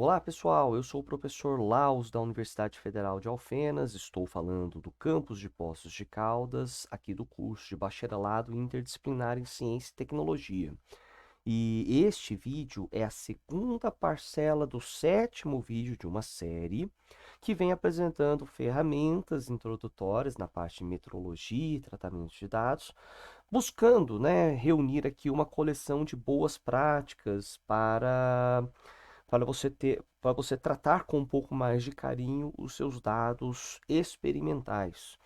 Olá, pessoal. Eu sou o professor Laus da Universidade Federal de Alfenas. Estou falando do campus de Poços de Caldas, aqui do curso de Bacharelado Interdisciplinar em Ciência e Tecnologia. E este vídeo é a segunda parcela do sétimo vídeo de uma série que vem apresentando ferramentas introdutórias na parte de metrologia e tratamento de dados, buscando, reunir aqui uma coleção de boas práticas para você tratar com um pouco mais de carinho os seus dados experimentais.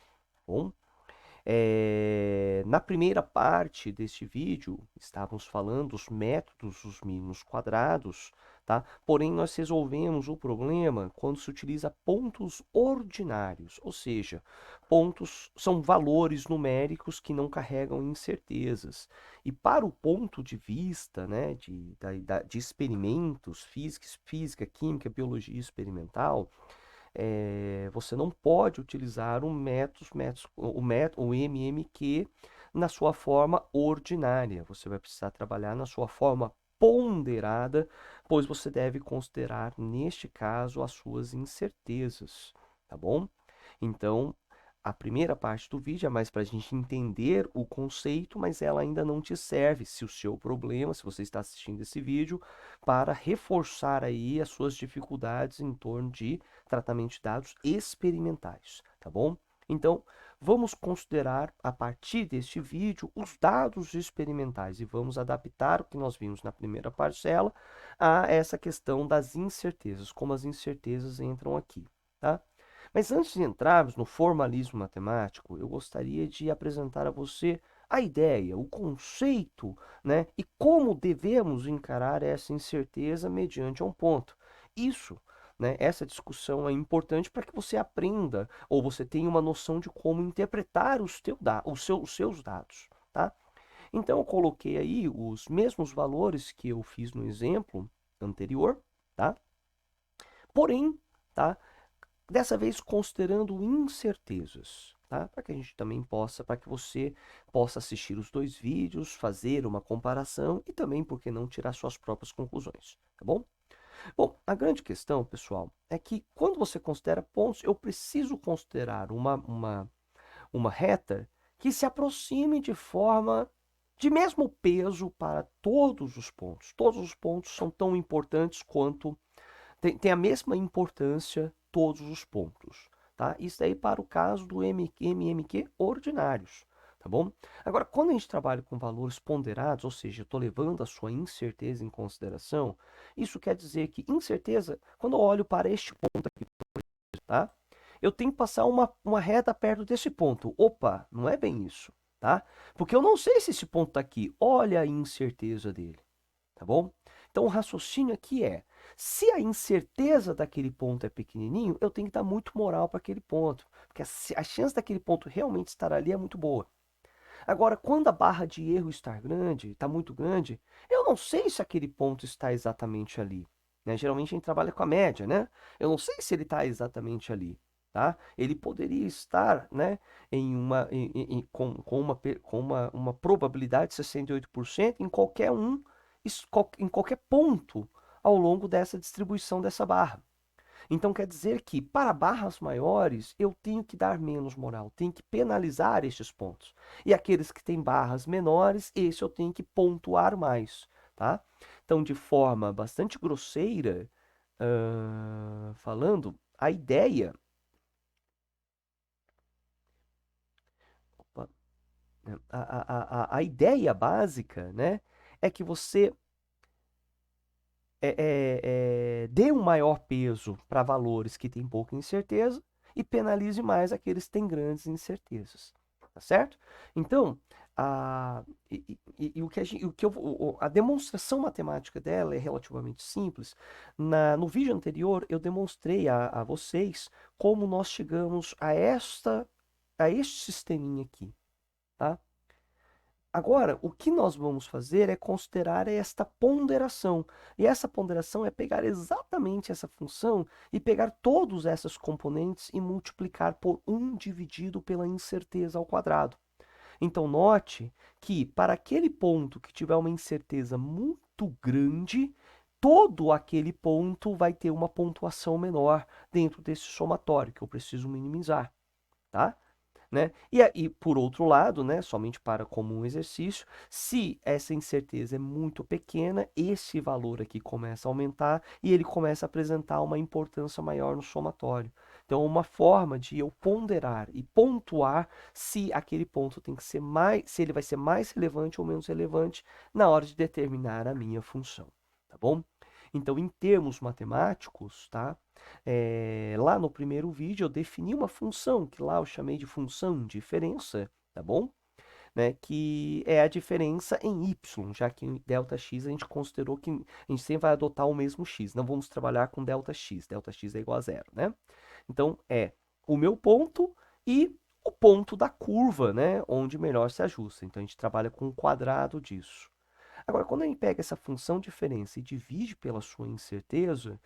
Bom, na primeira parte deste vídeo, estávamos falando dos métodos dos mínimos quadrados, tá? Porém, nós resolvemos o problema quando se utiliza pontos ordinários, ou seja, pontos são valores numéricos que não carregam incertezas. E para o ponto de vista, né, de experimentos, física, química, biologia experimental, você não pode utilizar o MMQ na sua forma ordinária. Você vai precisar trabalhar na sua forma ponderada, pois você deve considerar, neste caso, as suas incertezas, tá bom? Então, a primeira parte do vídeo é mais para a gente entender o conceito, mas ela ainda não te serve, se o seu problema, se você está assistindo esse vídeo, para reforçar aí as suas dificuldades em torno de tratamento de dados experimentais, tá bom? Então, vamos considerar a partir deste vídeo os dados experimentais e vamos adaptar o que nós vimos na primeira parcela a essa questão das incertezas, como as incertezas entram aqui, tá? Mas antes de entrarmos no formalismo matemático, eu gostaria de apresentar a você a ideia, o conceito, né, e como devemos encarar essa incerteza mediante um ponto. Isso, né, essa discussão é importante para que você aprenda ou você tenha uma noção de como interpretar os seus dados, tá? Então eu coloquei aí os mesmos valores que eu fiz no exemplo anterior, tá? Porém, tá? Dessa vez considerando incertezas, tá? Para que a gente também para que você possa assistir os dois vídeos, fazer uma comparação e também, por que não, tirar suas próprias conclusões, tá bom? Bom, a grande questão, pessoal, é que quando você considera pontos, eu preciso considerar uma reta que se aproxime de forma de mesmo peso para todos os pontos. Todos os pontos são tão importantes quanto tem a mesma importância todos os pontos, tá? Isso aí para o caso do MMQ ordinários, tá bom? Agora, quando a gente trabalha com valores ponderados, ou seja, eu estou levando a sua incerteza em consideração, isso quer dizer que incerteza, quando eu olho para este ponto aqui, tá? Eu tenho que passar uma reta perto desse ponto. Opa, não é bem isso, tá? Porque eu não sei se esse ponto está aqui. Olha a incerteza dele, tá bom? Então o raciocínio aqui é, se a incerteza daquele ponto é pequenininho, eu tenho que dar muito moral para aquele ponto, porque a chance daquele ponto realmente estar ali é muito boa. Agora, quando a barra de erro está grande, está muito grande, eu não sei se aquele ponto está exatamente ali, né? Geralmente a gente trabalha com a média, né? Eu não sei se ele está exatamente ali, tá? Ele poderia estar, né, com uma probabilidade de 68% em qualquer em qualquer ponto ao longo dessa distribuição dessa barra. Então quer dizer que para barras maiores eu tenho que dar menos moral, tenho que penalizar estes pontos. E aqueles que têm barras menores, esse eu tenho que pontuar mais, tá? Então, de forma bastante grosseira, falando, a ideia, opa, né, a ideia básica, né, é que você dê um maior peso para valores que têm pouca incerteza e penalize mais aqueles que têm grandes incertezas, tá certo? Então, o que a demonstração matemática dela é relativamente simples. No vídeo anterior, eu demonstrei a vocês como nós chegamos a este sisteminha aqui, tá? Agora, o que nós vamos fazer é considerar esta ponderação. E essa ponderação é pegar exatamente essa função e pegar todas essas componentes e multiplicar por 1 dividido pela incerteza ao quadrado. Então, note que para aquele ponto que tiver uma incerteza muito grande, todo aquele ponto vai ter uma pontuação menor dentro desse somatório que eu preciso minimizar, tá? Né? E por outro lado, né, somente para como um exercício, se essa incerteza é muito pequena, esse valor aqui começa a aumentar e ele começa a apresentar uma importância maior no somatório. Então, uma forma de eu ponderar e pontuar se aquele ponto tem que ser mais, se ele vai ser mais relevante ou menos relevante na hora de determinar a minha função, tá bom? Então, em termos matemáticos, tá? Lá no primeiro vídeo eu defini uma função, que lá eu chamei de função diferença, tá bom? Né, que é a diferença em y, já que em ΔX a gente considerou que a gente sempre vai adotar o mesmo x, não vamos trabalhar com ΔX é igual a zero, né? Então, é o meu ponto e o ponto da curva, né, onde melhor se ajusta. Então, a gente trabalha com o quadrado disso. Agora, quando a gente pega essa função diferença e divide pela sua incerteza,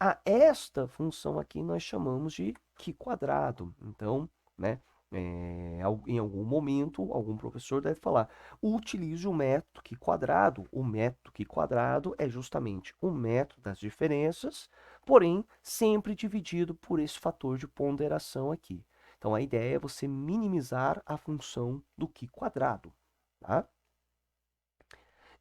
a esta função aqui nós chamamos de qi quadrado. Então, né, em algum momento, algum professor deve falar, utilize o método qi quadrado. O método qi quadrado é justamente o método das diferenças, porém, sempre dividido por esse fator de ponderação aqui. Então, a ideia é você minimizar a função do qi quadrado, tá?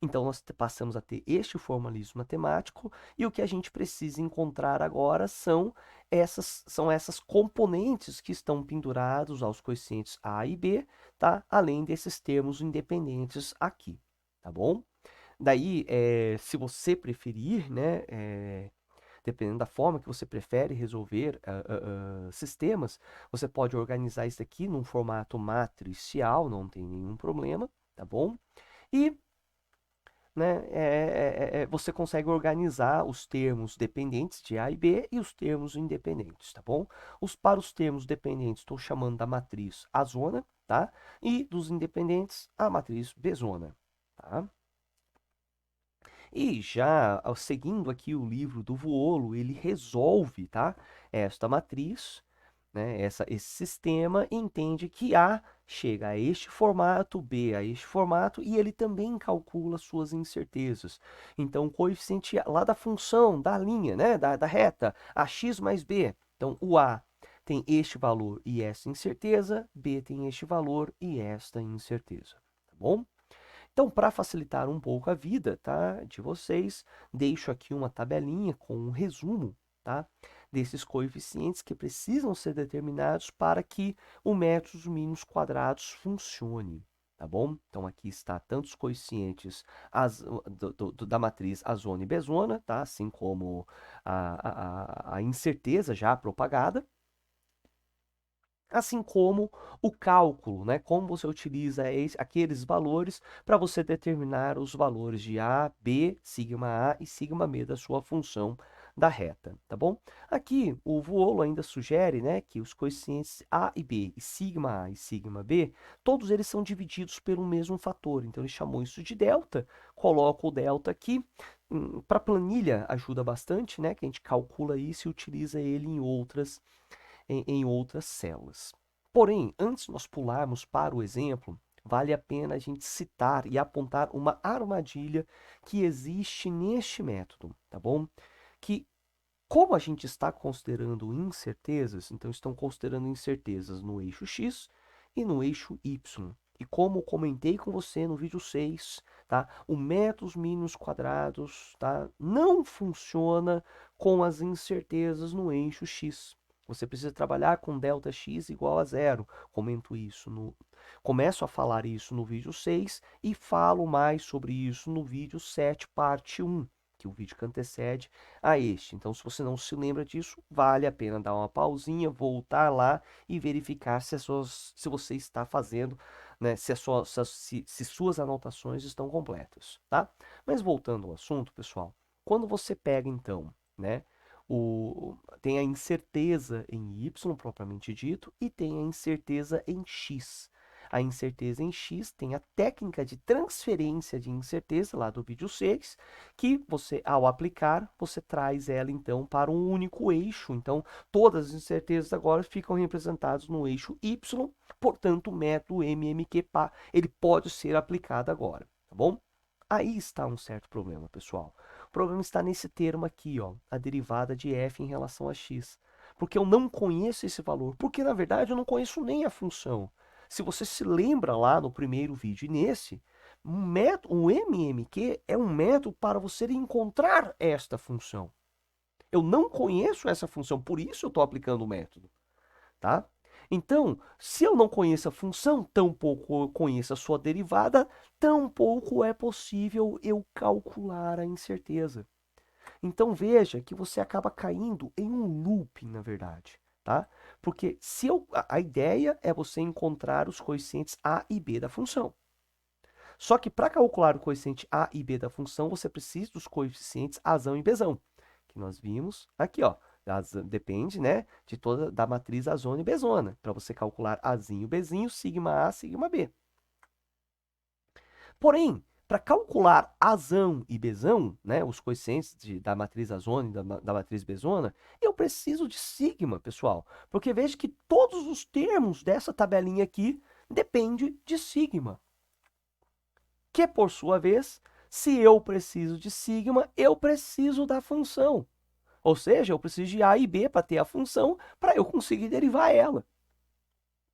Então, nós passamos a ter este formalismo matemático e o que a gente precisa encontrar agora são essas componentes que estão pendurados aos coeficientes A e B, tá? Além desses termos independentes aqui, tá bom? Daí, se você preferir, né, dependendo da forma que você prefere resolver sistemas, você pode organizar isso aqui num formato matricial, não tem nenhum problema, tá bom? E né, você consegue organizar os termos dependentes de A e B e os termos independentes, tá bom? Para os termos dependentes, estou chamando da matriz A-zona, tá? E dos independentes, a matriz B-zona, tá? E já seguindo aqui o livro do Vuolo, ele resolve, tá, esta matriz, né, esse sistema, e entende que A chega a este formato, B a este formato, e ele também calcula suas incertezas. Então, o coeficiente lá da função, da linha, né, da reta, ax mais b. Então, o A tem este valor e esta incerteza, B tem este valor e esta incerteza, tá bom? Então, para facilitar um pouco a vida, tá, de vocês, deixo aqui uma tabelinha com um resumo, tá, desses coeficientes que precisam ser determinados para que o método mínimos quadrados funcione, tá bom? Então, aqui está tanto os coeficientes da matriz A-zona e B-zona, tá, assim como a incerteza já propagada, assim como o cálculo, né? Como você utiliza aqueles valores para você determinar os valores de A, B, sigma A e sigma B da sua função da reta, tá bom? Aqui o Vuolo ainda sugere, né, que os coeficientes A e B, e sigma A e sigma B, todos eles são divididos pelo mesmo fator. Então ele chamou isso de delta, coloca o delta aqui. Para planilha ajuda bastante, né, que a gente calcula isso e utiliza ele em outras células. Porém, antes de nós pularmos para o exemplo, vale a pena a gente citar e apontar uma armadilha que existe neste método, tá bom? Que, como a gente está considerando incertezas, então estão considerando incertezas no eixo x e no eixo y. E como comentei com você no vídeo 6, tá? O método mínimos quadrados, tá, não funciona com as incertezas no eixo x. Você precisa trabalhar com ΔX igual a zero. Começo a falar isso no vídeo 6 e falo mais sobre isso no vídeo 7, parte 1, que é o vídeo que antecede a este. Então, se você não se lembra disso, vale a pena dar uma pausinha, voltar lá e verificar se você está fazendo, né, se suas anotações estão completas, tá? Mas voltando ao assunto, pessoal, quando você pega então, né, tem a incerteza em y propriamente dito e tem a incerteza em x. A incerteza em x tem a técnica de transferência de incerteza lá do vídeo 6, que você, ao aplicar, você traz ela então para um único eixo. Então, todas as incertezas agora ficam representadas no eixo y, portanto, o método MMQPA ele pode ser aplicado agora, tá bom? Aí está um certo problema, pessoal. problema está nesse termo aqui, ó, a derivada de f em relação a x. Porque eu não conheço esse valor, porque na verdade eu não conheço nem a função. Se você se lembra lá no primeiro vídeo e nesse, o MMQ é um método para você encontrar esta função. Eu não conheço essa função, por isso eu estou aplicando o método, tá? Então, se eu não conheço a função, tampouco eu conheço a sua derivada, tampouco é possível eu calcular a incerteza. Então veja que você acaba caindo em um looping, na verdade, tá? Porque se a ideia é você encontrar os coeficientes a e b da função. Só que para calcular o coeficiente a e b da função, você precisa dos coeficientes azão e bzão, que nós vimos aqui, ó. Depende, né, de toda da matriz azona e bezona, para você calcular azinho, bzinho, sigma a, sigma b. Porém, para calcular azão e bezão, né, os coeficientes da matriz azona e da matriz bezona, eu preciso de sigma, pessoal. Porque veja que todos os termos dessa tabelinha aqui dependem de sigma. Que, por sua vez, se eu preciso de sigma, eu preciso da função. Ou seja, eu preciso de a e b para ter a função, para eu conseguir derivar ela.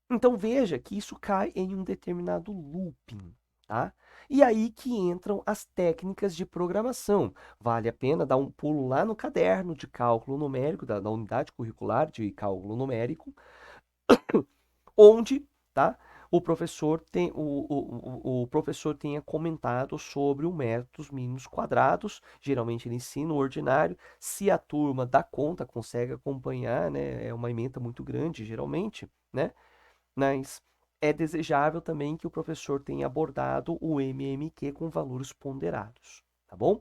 Então veja que isso cai em um determinado looping, tá? E aí que entram as técnicas de programação. Vale a pena dar um pulo lá no caderno de cálculo numérico, da unidade curricular de cálculo numérico, onde, tá, o professor tenha comentado sobre o método dos mínimos quadrados. Geralmente ele ensina o ordinário. Se a turma dá conta, consegue acompanhar, né? É uma ementa muito grande, geralmente, né? Mas é desejável também que o professor tenha abordado o MMQ com valores ponderados, tá bom?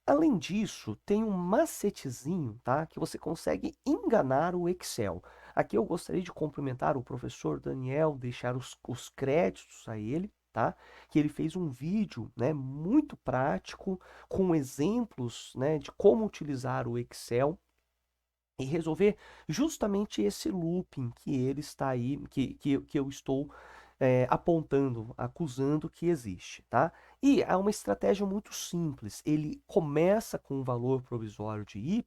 Além disso, tem um macetezinho, tá? Que você consegue enganar o Excel. Aqui eu gostaria de cumprimentar o professor Daniel, deixar os créditos a ele, tá? Que ele fez um vídeo, né, muito prático, com exemplos, né, de como utilizar o Excel e resolver justamente esse looping que ele está aí, que eu estou apontando, acusando que existe, tá? E é uma estratégia muito simples. Ele começa com um valor provisório de y,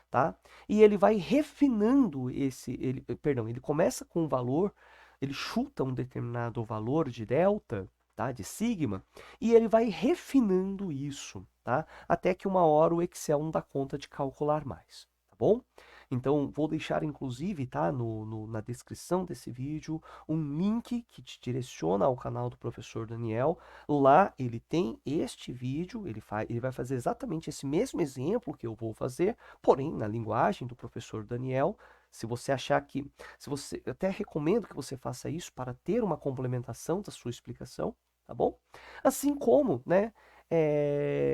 tá? E ele vai refinando ele começa com um valor, ele chuta um determinado valor de delta, tá? De sigma, e ele vai refinando isso, tá? Até que uma hora o Excel não dá conta de calcular mais, tá bom? Então, vou deixar inclusive, tá, na descrição desse vídeo, um link que te direciona ao canal do professor Daniel. Lá ele tem este vídeo, ele vai fazer exatamente esse mesmo exemplo que eu vou fazer, porém na linguagem do professor Daniel. Se você achar que, eu até recomendo que você faça isso para ter uma complementação da sua explicação, tá bom? Assim como, né,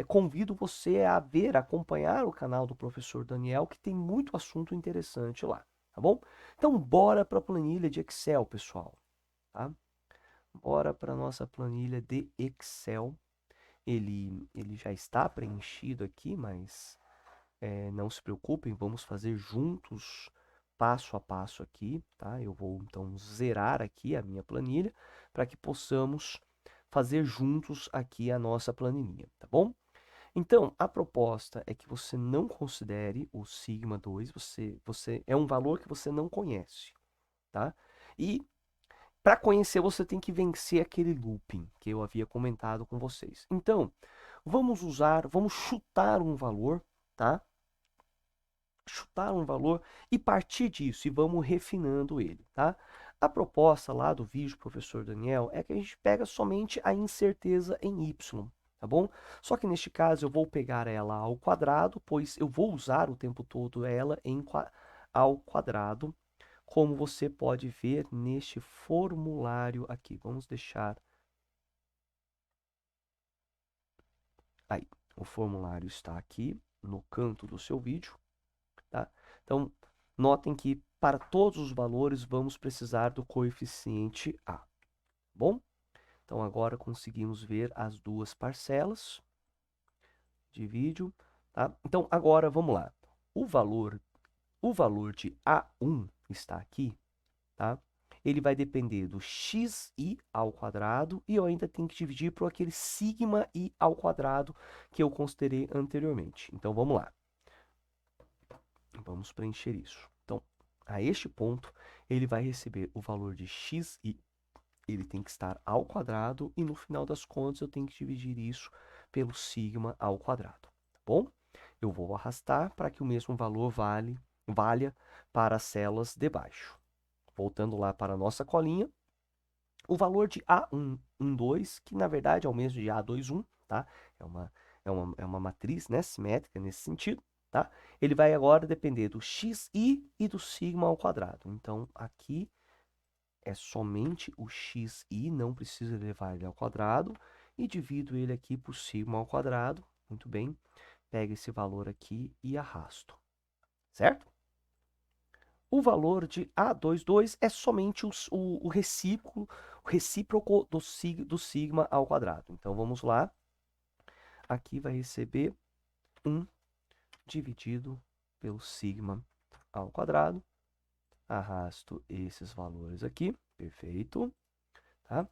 convido você a acompanhar o canal do professor Daniel, que tem muito assunto interessante lá, tá bom? Então, bora para a planilha de Excel, pessoal, tá? Bora para a nossa planilha de Excel. Ele já está preenchido aqui, mas não se preocupem, vamos fazer juntos, passo a passo aqui, tá? Eu vou, então, zerar aqui a minha planilha para que possamos fazer juntos aqui a nossa planilhinha, tá bom? Então, a proposta é que você não considere o sigma 2, é um valor que você não conhece, tá? E para conhecer, você tem que vencer aquele looping que eu havia comentado com vocês. Então, vamos chutar um valor, tá? Chutar um valor e partir disso e vamos refinando ele, tá? A proposta lá do vídeo, professor Daniel, é que a gente pega somente a incerteza em y, tá bom? Só que neste caso eu vou pegar ela ao quadrado, pois eu vou usar o tempo todo ela ao quadrado, como você pode ver neste formulário aqui. Vamos deixar aí. O formulário está aqui no canto do seu vídeo, tá? Então, notem que para todos os valores vamos precisar do coeficiente A, bom? Então, agora conseguimos ver as duas parcelas de vídeo, tá? Então, agora vamos lá. O valor de A1 está aqui, tá? ele vai depender do xi ao quadrado e eu ainda tenho que dividir por aquele sigma i ao quadrado que eu considerei anteriormente. Então, vamos lá. Vamos preencher isso. Então, a este ponto, ele vai receber o valor de xi, ele tem que estar ao quadrado, e no final das contas eu tenho que dividir isso pelo sigma ao quadrado, tá bom? Eu vou arrastar para que o mesmo valor valha para as células de baixo. Voltando lá para a nossa colinha, o valor de A112, que na verdade é o mesmo de A21, tá? É uma matriz, né, simétrica nesse sentido, tá? Ele vai agora depender do xi e do sigma ao quadrado. Então, aqui é somente o xi, não precisa levar ele ao quadrado, e divido ele aqui por sigma ao quadrado. Muito bem, pego esse valor aqui e arrasto, certo? O valor de A22 é somente o recíproco do sigma ao quadrado. Então, vamos lá. Aqui vai receber 1 dividido pelo sigma ao quadrado. Arrasto esses valores aqui. Perfeito. Tá?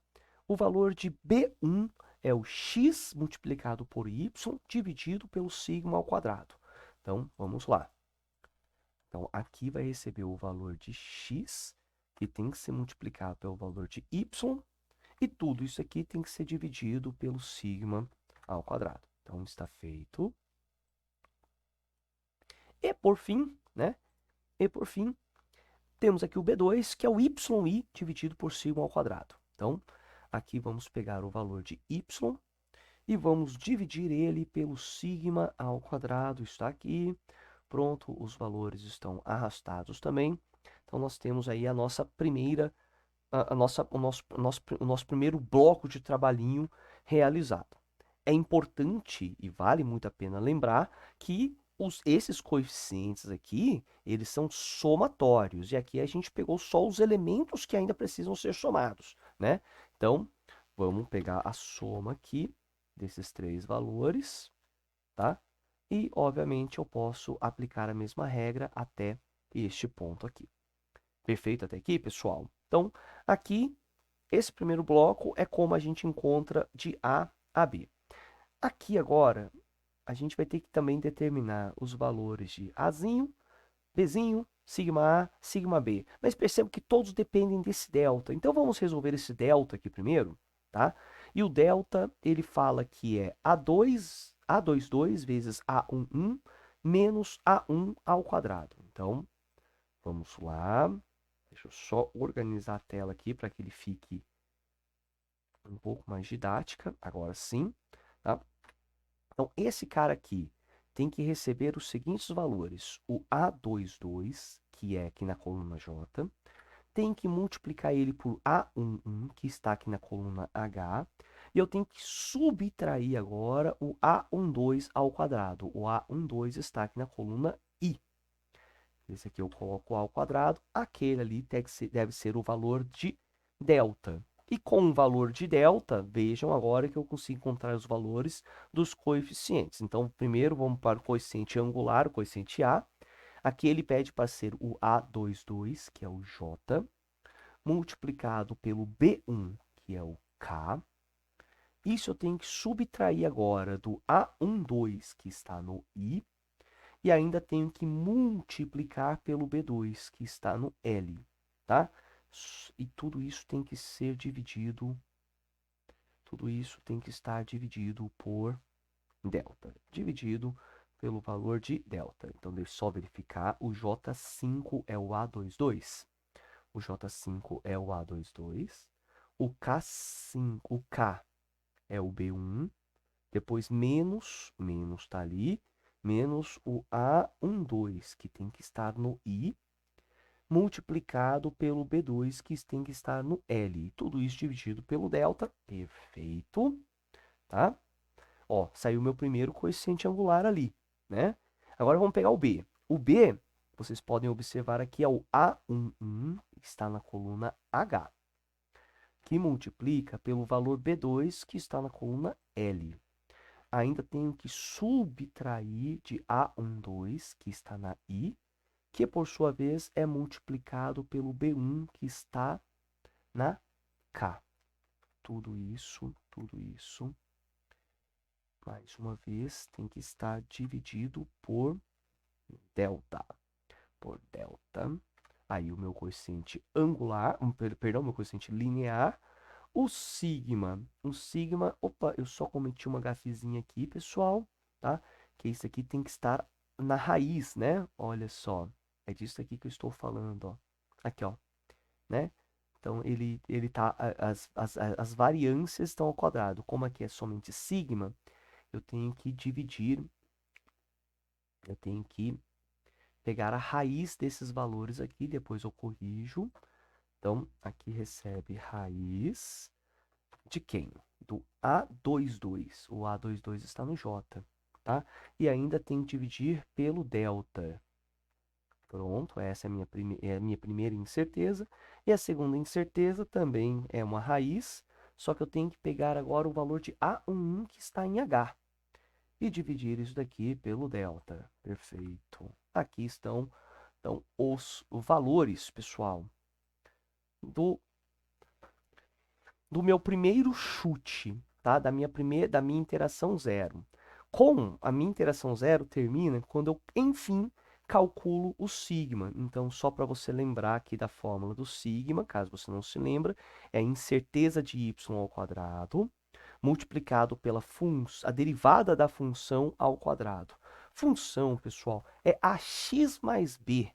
O valor de B1 é o x multiplicado por y dividido pelo sigma ao quadrado. Então, vamos lá. Então, aqui vai receber o valor de x, que tem que ser multiplicado pelo valor de y, e tudo isso aqui tem que ser dividido pelo sigma ao quadrado. Então, está feito. E por fim, né? E por fim, temos aqui o B2, que é o yi dividido por sigma ao quadrado. Então, aqui vamos pegar o valor de y e vamos dividir ele pelo sigma ao quadrado. Está aqui. Pronto, os valores estão arrastados também. Então, nós temos aí a nossa primeira, o nosso primeiro bloco de trabalhinho realizado. É importante e vale muito a pena lembrar que esses coeficientes aqui, eles são somatórios. E aqui a gente pegou só os elementos que ainda precisam ser somados, né? Então, vamos pegar a soma aqui desses três valores, tá? E, obviamente, eu posso aplicar a mesma regra até este ponto aqui. Perfeito até aqui, pessoal? Então, aqui, esse primeiro bloco é como a gente encontra de A a B. Aqui agora, a gente vai ter que também determinar os valores de Azinho, Bzinho, sigma A, sigma B. Mas perceba que todos dependem desse delta. Então, vamos resolver esse delta aqui primeiro, tá? E o delta, ele fala que é A22 vezes A11 menos A1 ao quadrado. Então, vamos lá. Deixa eu só organizar a tela aqui para que ele fique um pouco mais didática. Agora sim, tá? Então, esse cara aqui tem que receber os seguintes valores. O A22, que é aqui na coluna J, tem que multiplicar ele por A11, que está aqui na coluna H, e eu tenho que subtrair agora o A12 ao quadrado. O A12 está aqui na coluna I. Esse aqui eu coloco ao quadrado, aquele ali deve ser o valor de delta. E com o valor de delta, vejam agora que eu consigo encontrar os valores dos coeficientes. Então, primeiro vamos para o coeficiente angular, o coeficiente A. Aqui ele pede para ser o A22, que é o J, multiplicado pelo B1, que é o K. Isso eu tenho que subtrair agora do A12, que está no I, e ainda tenho que multiplicar pelo B2, que está no L, tá? E tudo isso tem que ser dividido, tudo isso tem que estar dividido por delta, dividido pelo valor de delta. Então, deixa eu só verificar, o J5 é o A22, o J5 é o A22, o K5, o K é o B1, depois menos está ali, menos o A12, que tem que estar no I, multiplicado pelo B2, que tem que estar no L. E tudo isso dividido pelo delta. Perfeito. Tá? Ó, saiu meu primeiro coeficiente angular ali, né? Agora vamos pegar o B. O B, vocês podem observar aqui, é o A11, que está na coluna H, que multiplica pelo valor B2, que está na coluna L. Ainda tenho que subtrair de A12, que está na I, que por sua vez é multiplicado pelo B1, que está na K. Tudo isso, mais uma vez, tem que estar dividido por delta. Aí o meu coeficiente angular, perdão, meu coeficiente linear, o sigma, opa, eu só cometi uma gafezinha aqui, pessoal, tá? Que isso aqui tem que estar na raiz, né? Olha só, é disso aqui que eu estou falando, ó. Aqui, ó, né? Então, ele tá, as variâncias estão ao quadrado. Como aqui é somente sigma, eu tenho que dividir, eu tenho que pegar a raiz desses valores aqui, depois eu corrijo. Então, aqui recebe raiz de quem? Do A22. O A22 está no J, tá? E ainda tem que dividir pelo delta. Pronto, essa é a minha primeira incerteza. E a segunda incerteza também é uma raiz, só que eu tenho que pegar agora o valor de A11 que está em H e dividir isso daqui pelo delta. Perfeito. Aqui estão, então, os valores, pessoal, do meu primeiro chute, tá? Da minha interação zero. Com a minha interação zero termina quando eu, enfim, calculo o sigma. Então, só para você lembrar aqui da fórmula do sigma, caso você não se lembra, é a incerteza de y ao quadrado multiplicado pela a derivada da função ao quadrado. Função, pessoal, é ax mais b.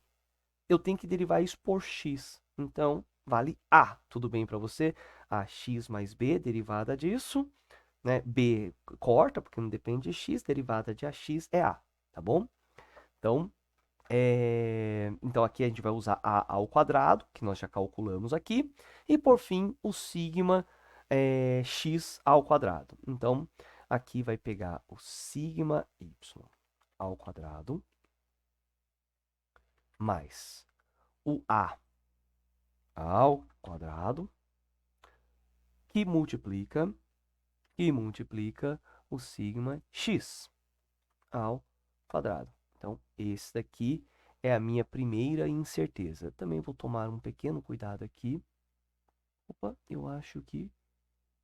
Eu tenho que derivar isso por x. Então, vale A. Tudo bem para você? Ax mais b, derivada disso, né? B corta, porque não depende de x, derivada de ax é A, tá bom? Então, então aqui a gente vai usar A ao quadrado, que nós já calculamos aqui, e por fim o sigma x ao quadrado. Então, aqui vai pegar o sigma y ao quadrado mais o A ao quadrado, que multiplica o sigma x ao quadrado. Então, esse daqui é a minha primeira incerteza. Também vou tomar um pequeno cuidado aqui. Opa, eu acho que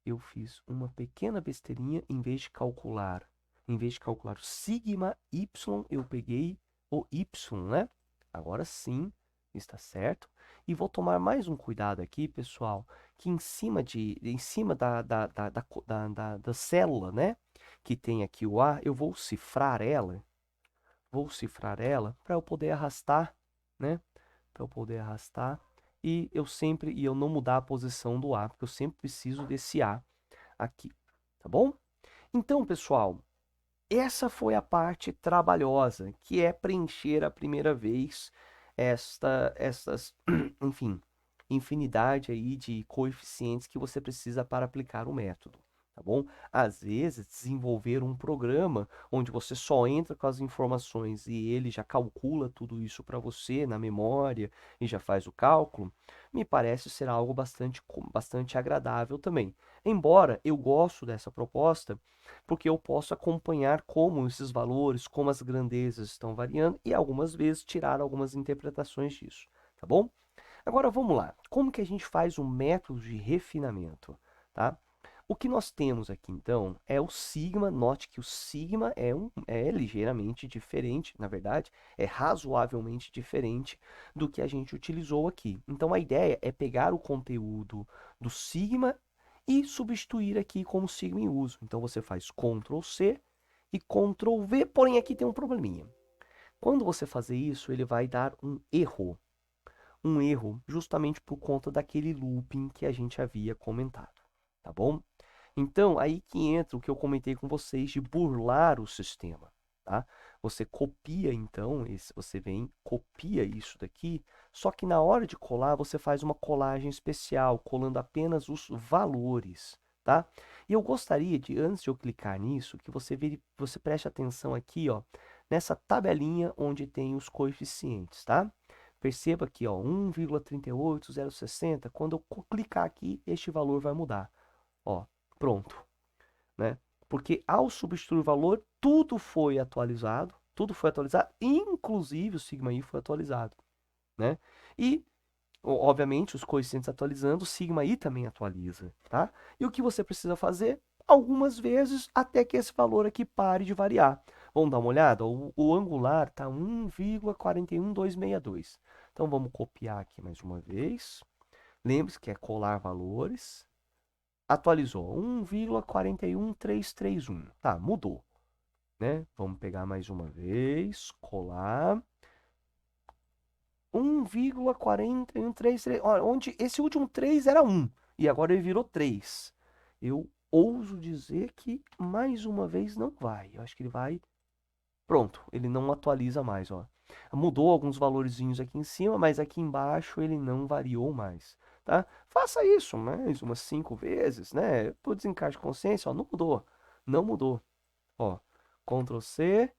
eu fiz uma pequena besteirinha. Em vez de calcular o sigma y, eu peguei o y, né? Agora sim, está certo. E vou tomar mais um cuidado aqui, pessoal, que em cima da célula, né? Que tem aqui o A, eu vou cifrar ela. Para eu poder arrastar, né? Para eu poder arrastar. E eu não mudar a posição do A, porque eu sempre preciso desse A aqui, tá bom? Então, pessoal, essa foi a parte trabalhosa, que é preencher a primeira vez essas, enfim, infinidade aí de coeficientes que você precisa para aplicar o método, tá bom? Às vezes, desenvolver um programa onde você só entra com as informações e ele já calcula tudo isso para você na memória e já faz o cálculo, me parece ser algo bastante agradável também. Embora eu gosto dessa proposta, porque eu posso acompanhar como esses valores, como as grandezas estão variando e algumas vezes tirar algumas interpretações disso, tá bom? Agora vamos lá. Como que a gente faz o método de refinamento, tá? O que nós temos aqui então é o sigma. Note que o sigma é ligeiramente diferente, na verdade, é razoavelmente diferente do que a gente utilizou aqui. Então a ideia é pegar o conteúdo do sigma e substituir aqui como sigma em uso. Então você faz Ctrl C e Ctrl V, porém aqui tem um probleminha. Quando você fazer isso, ele vai dar um erro justamente por conta daquele looping que a gente havia comentado, tá bom? Então, aí que entra o que eu comentei com vocês de burlar o sistema, tá? Você copia, então, você vem, copia isso daqui, só que na hora de colar, você faz uma colagem especial, colando apenas os valores, tá? E eu gostaria de, antes de eu clicar nisso, que você preste atenção aqui, ó, nessa tabelinha onde tem os coeficientes, tá? Perceba aqui, ó, 1,38060, quando eu clicar aqui, este valor vai mudar, ó. Pronto, né? Porque ao substituir o valor, tudo foi atualizado, inclusive o sigma i foi atualizado, né? E Obviamente, os coeficientes atualizando, o sigma i também atualiza, tá? E o que você precisa fazer? Algumas vezes até que esse valor aqui pare de variar. Vamos dar uma olhada? O angular está 1,41262. Então vamos copiar aqui mais uma vez. Lembre-se que é colar valores. Atualizou 1,41331. Tá, mudou, né? Vamos pegar mais uma vez, colar 1,413. Olha, onde esse último 3 era 1 e agora ele virou 3. Eu ouso dizer que mais uma vez não vai. Eu acho que ele vai. Pronto, ele não atualiza mais, ó. Mudou alguns valorzinhos aqui em cima, mas aqui embaixo ele não variou mais, tá? Faça isso mais umas 5 vezes, né? Por desencaixe de consciência, ó, não mudou. Não mudou. Ó, Ctrl C,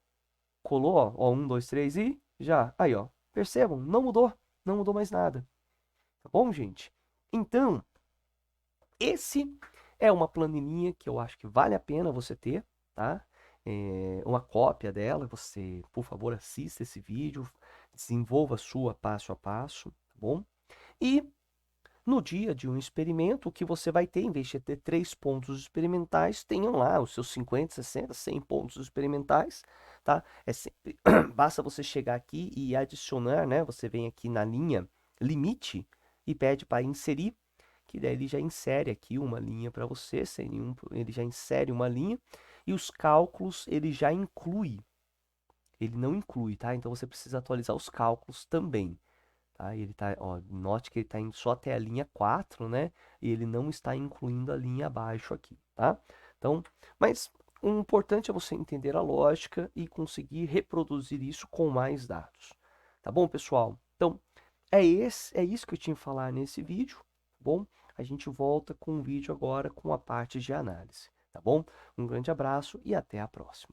colou, ó, 1, 2, 3 e já. Aí, ó, percebam, não mudou mais nada. Tá bom, gente? Então, esse é uma planilhinha que eu acho que vale a pena você ter, tá? Uma cópia dela, você, por favor, assista esse vídeo, desenvolva a sua passo a passo, tá bom? E no dia de um experimento, o que você vai ter, em vez de ter 3 pontos experimentais, tenham lá os seus 50, 60, 100 pontos experimentais, tá? É sempre, basta você chegar aqui e adicionar, né? Você vem aqui na linha limite e pede para inserir, que daí ele já insere aqui uma linha para você, sem nenhum, ele já insere uma linha, e os cálculos ele já inclui, ele não inclui, tá? Então você precisa atualizar os cálculos também. Tá? Ele tá, ó, note que ele está indo só até a linha 4, né? E ele não está incluindo a linha abaixo aqui, tá? Então, mas o importante é você entender a lógica e conseguir reproduzir isso com mais dados. Tá bom, pessoal? Então, é isso que eu tinha que falar nesse vídeo, tá bom? A gente volta com o vídeo agora com a parte de análise, tá bom? Um grande abraço e até a próxima.